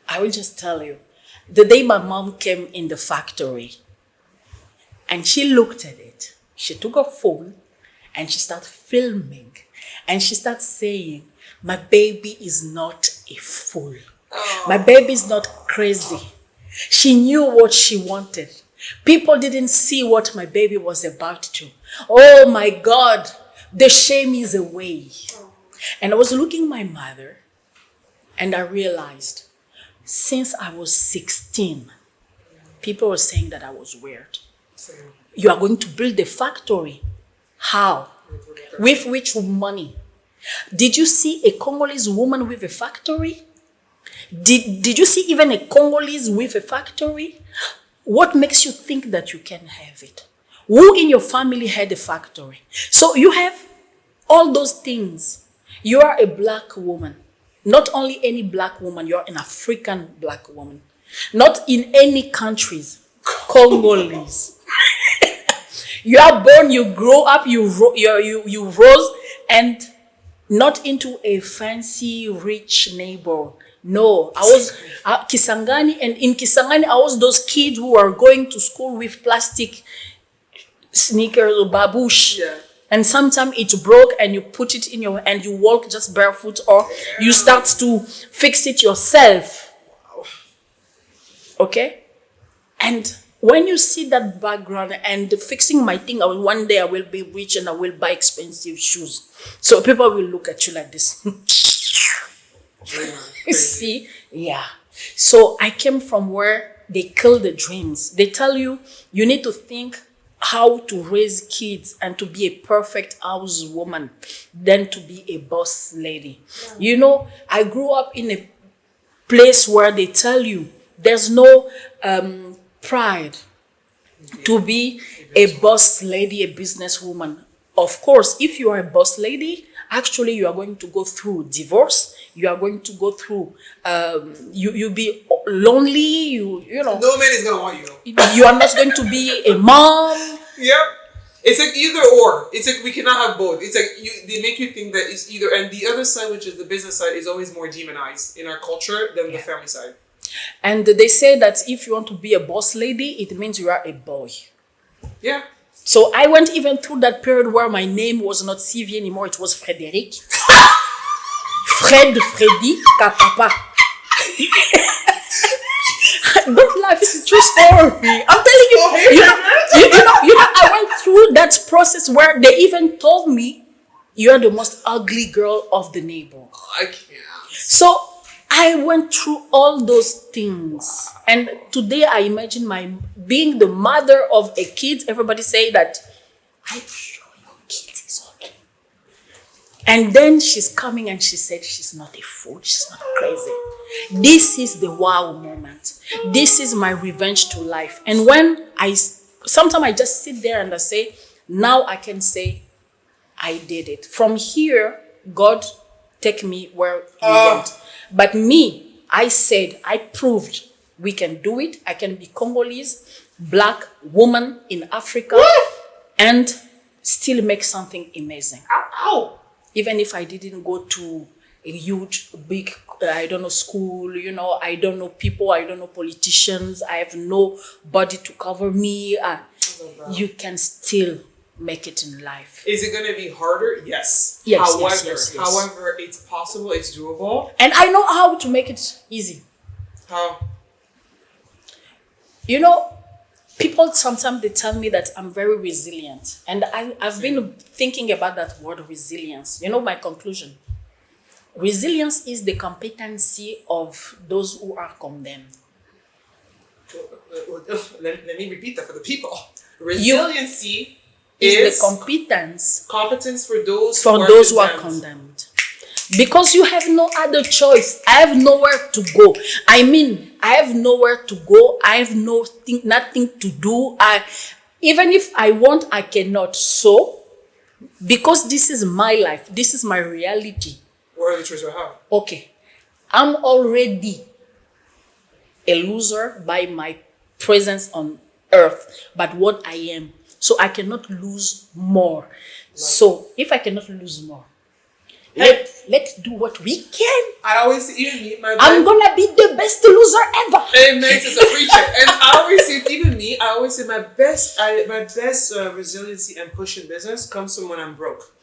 I will just tell you, the day my mom came in the factory and she looked at it, she took her phone and she started filming and she started saying, my baby is not a fool. Oh. My baby is not crazy. She knew what she wanted. People didn't see what my baby was about to. Oh my God, the shame is away. And I was looking at my mother and I realized since I was 16, people were saying that I was weird. You are going to build a factory. How? With which money? Did you see a Congolese woman with a factory? Did you see even a Congolese with a factory? What makes you think that you can have it? Who in your family had a factory? So you have all those things. You are a black woman. Not only any black woman, you're an African black woman. Not in any countries. Congolese. You are born, you grow up, you rose, and not into a fancy, rich neighbor. No, I was Kisangani, and in Kisangani, I was those kids who are going to school with plastic sneakers or babouche. Yeah. And sometimes it broke and you put it in your and you walk just barefoot, or you start to fix it yourself. Okay? And when you see that background and fixing my thing, one day I will be rich and I will buy expensive shoes. So people will look at you like this. See? Yeah. So I came from where they kill the dreams. They tell you, you need to think how to raise kids and to be a perfect housewoman than to be a boss lady. You know, I grew up in a place where they tell you there's no pride to be a boss lady, a businesswoman. Of course, if you are a boss lady, actually you are going to go through divorce. You are going to go through you be lonely. You know,
No man is gonna want you.
you are not going to be a mom.
Yep. It's like either or. It's like we cannot have both. It's like they make you think that it's either, and the other side, which is the business side, is always more demonized in our culture than the family side.
And they say that if you want to be a boss lady, it means you are a boy.
Yeah.
So I went even through that period where my name was not Sivi anymore, it was Frederic. Freddy, Kapapa. Don't laugh, it's a true story. I'm telling you, I went through that process where they even told me, you're the most ugly girl of the neighbor.
I can't.
So I went through all those things. And today I imagine my being the mother of a kid. Everybody say that, I'm sure your kid is okay. And then she's coming and she said she's not a fool. She's not crazy. This is the wow moment. This is my revenge to life. And when sometimes I just sit there and I say, now I can say, I did it. From here, God take me where He went. But me, I said, I proved we can do it. I can be Congolese, black woman in Africa, and still make something amazing.
Ow.
Even if I didn't go to a huge, big, school, I don't know people, I don't know politicians, I have nobody to cover me. You can still make it in life.
Is it going to be harder? Yes.
Yes.
However, it's possible, it's doable.
And I know how to make it easy.
How?
People sometimes they tell me that I'm very resilient. And I've been thinking about that word resilience. My conclusion. Resilience is the competency of those who are condemned.
Let me repeat that for the people. Resiliency
is the
competence for those
who are condemned. Because you have no other choice. I have nowhere to go. I have nowhere to go. I have nothing to do. Even if I want, I cannot. So, because this is my life, this is my reality.
What are the choices I have?
Okay. I'm already a loser by my presence on earth. But what I am. So I cannot lose more. So if I cannot lose more, let's do what we can.
I always say, even me,
I'm gonna be the best loser ever.
Amen, as a preacher. And I always say, even me, I always say my best resiliency and push in business comes from when I'm broke.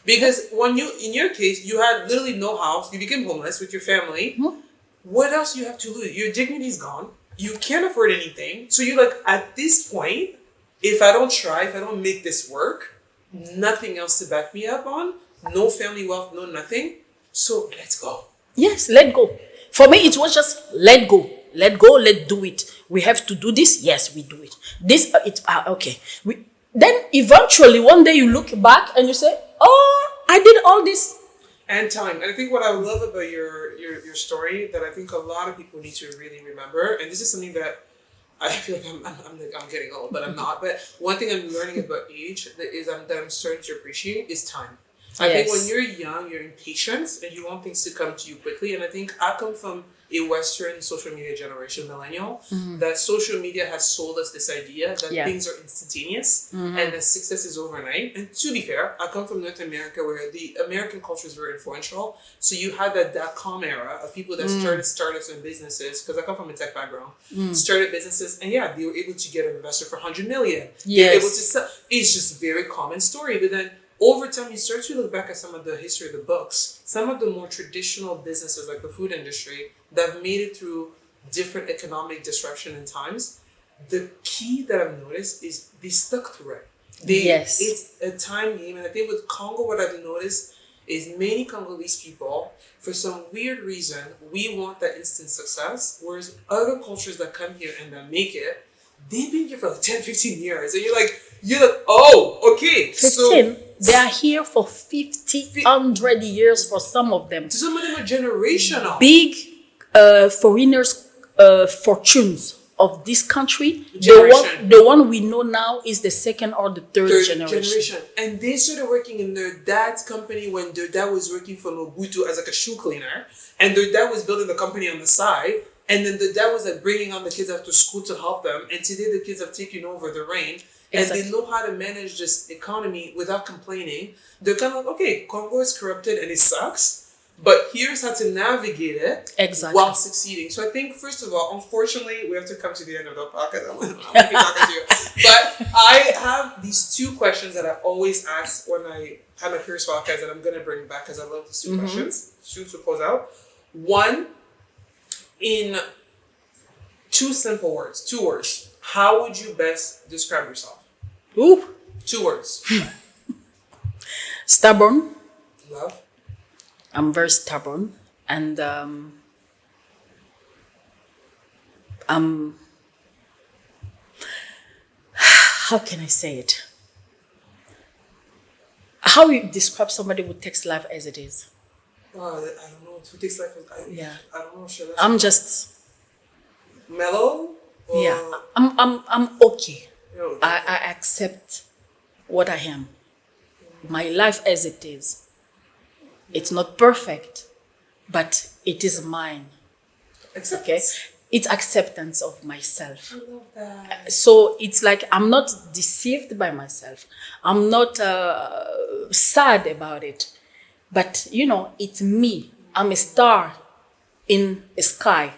Because in your case, you had literally no house, you became homeless with your family. Mm-hmm. What else do you have to lose? Your dignity is gone. You can't afford anything. So you're like, at this point, if I don't try, if I don't make this work, nothing else to back me up on, no family wealth, no nothing. So let's go. Yes, let go. For me, it was just let go. Let go, let's do it. We have to do this. Yes, we do it. Okay. Then eventually, one day you look back and you say, oh, I did all this. And time. And I think what I love about your story that I think a lot of people need to really remember, and this is something that I feel like I'm getting old, but I'm not. But one thing I'm learning about age that I'm starting to appreciate is time. I think when you're young, you're impatient and you want things to come to you quickly. And I think I come from a Western social media generation, millennial, that social media has sold us this idea that things are instantaneous and that success is overnight. And to be fair, I come from North America where the American culture is very influential. So you had that dot-com era of people that started startups and businesses, because I come from a tech background, started businesses, and they were able to get an investor for 100 million. They were able to sell. It's just a very common story. But then over time, you start to look back at some of the history of the books, some of the more traditional businesses like the food industry that have made it through different economic disruption and times. The key that I've noticed is they stuck through it. It's a time game. And I think with Congo, what I've noticed is many Congolese people, for some weird reason, we want that instant success, whereas other cultures that come here and that make it, they've been here for like 10, 15 years. And you're like, oh, okay.
15. They are here for 50, 100 years for some of them.
Some of them are generational.
Big foreigners' fortunes of this country. The one we know now is the second or the third generation.
And they started working in their dad's company when their dad was working for Mobutu as like a shoe cleaner. And their dad was building the company on the side. And then the dad was like bringing on the kids after school to help them. And today the kids have taken over the reign. And they know how to manage this economy without complaining. They're kind of like, okay, Congo is corrupted and it sucks. But here's how to navigate it while succeeding. So I think, first of all, unfortunately, we have to come to the end of the podcast. I'm going to be talking to you. But I have these two questions that I always ask when I have my previous podcast that I'm going to bring back because I love these two questions. Soon to close out. One, in two words, how would you best describe yourself?
Ooh.
2 words.
Stubborn.
Love.
I'm very stubborn, and how can I say it? How you describe somebody who takes life as it is?
I don't know. Who takes life as I don't know.
I'm just
mellow.
Yeah, I'm okay. I accept what I am. My life as it is. It's not perfect, but it is mine.
Acceptance.
Okay? It's acceptance of myself.
I love that.
So it's like I'm not deceived by myself. I'm not sad about it. But, it's me. I'm a star in a sky.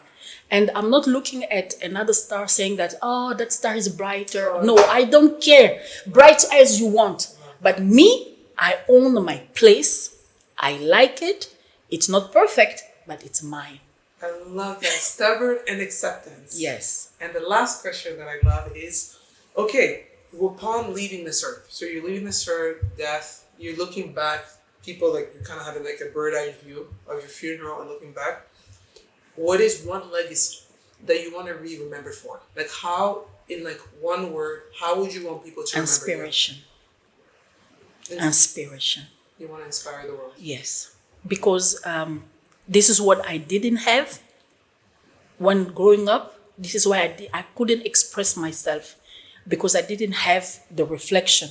And I'm not looking at another star saying that, oh, that star is brighter. No, I don't care. Bright as you want. But me, I own my place. I like it. It's not perfect, but it's mine.
I love that. Stubborn and acceptance.
Yes.
And the last question that I love is, okay, upon leaving this earth, so you're leaving this earth, death, you're looking back, people like you're kind of having like a bird-eye view of your funeral and looking back. What is one legacy that you want to be remembered for? Like how, in like one word, how would you want people to remember you?
Inspiration.
You want to inspire the world?
Yes. Because this is what I didn't have when growing up. This is why I couldn't express myself because I didn't have the reflection.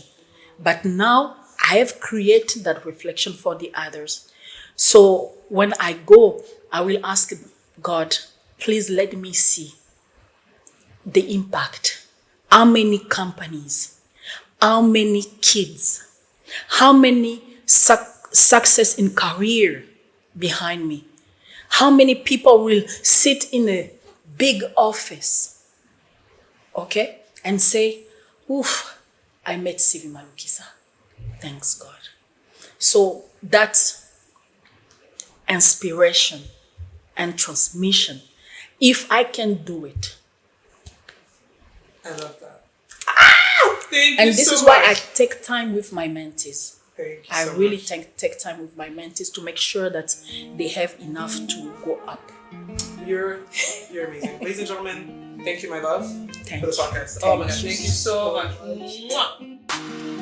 But now I have created that reflection for the others. So when I go, I will ask God, please let me see the impact. How many companies? How many kids? How many success in career behind me? How many people will sit in a big office, okay, and say, oof, I met Sivi Malukisa. Thanks God. So that's inspiration and transmission. If I can do it.
I love that.
Thank you. And this is why I take time with my mentees. I really take time with my mentees to make sure that they have enough to go up.
You're amazing. Ladies and gentlemen, thank you, my love, for the podcast.
Oh my God,
thank you so much.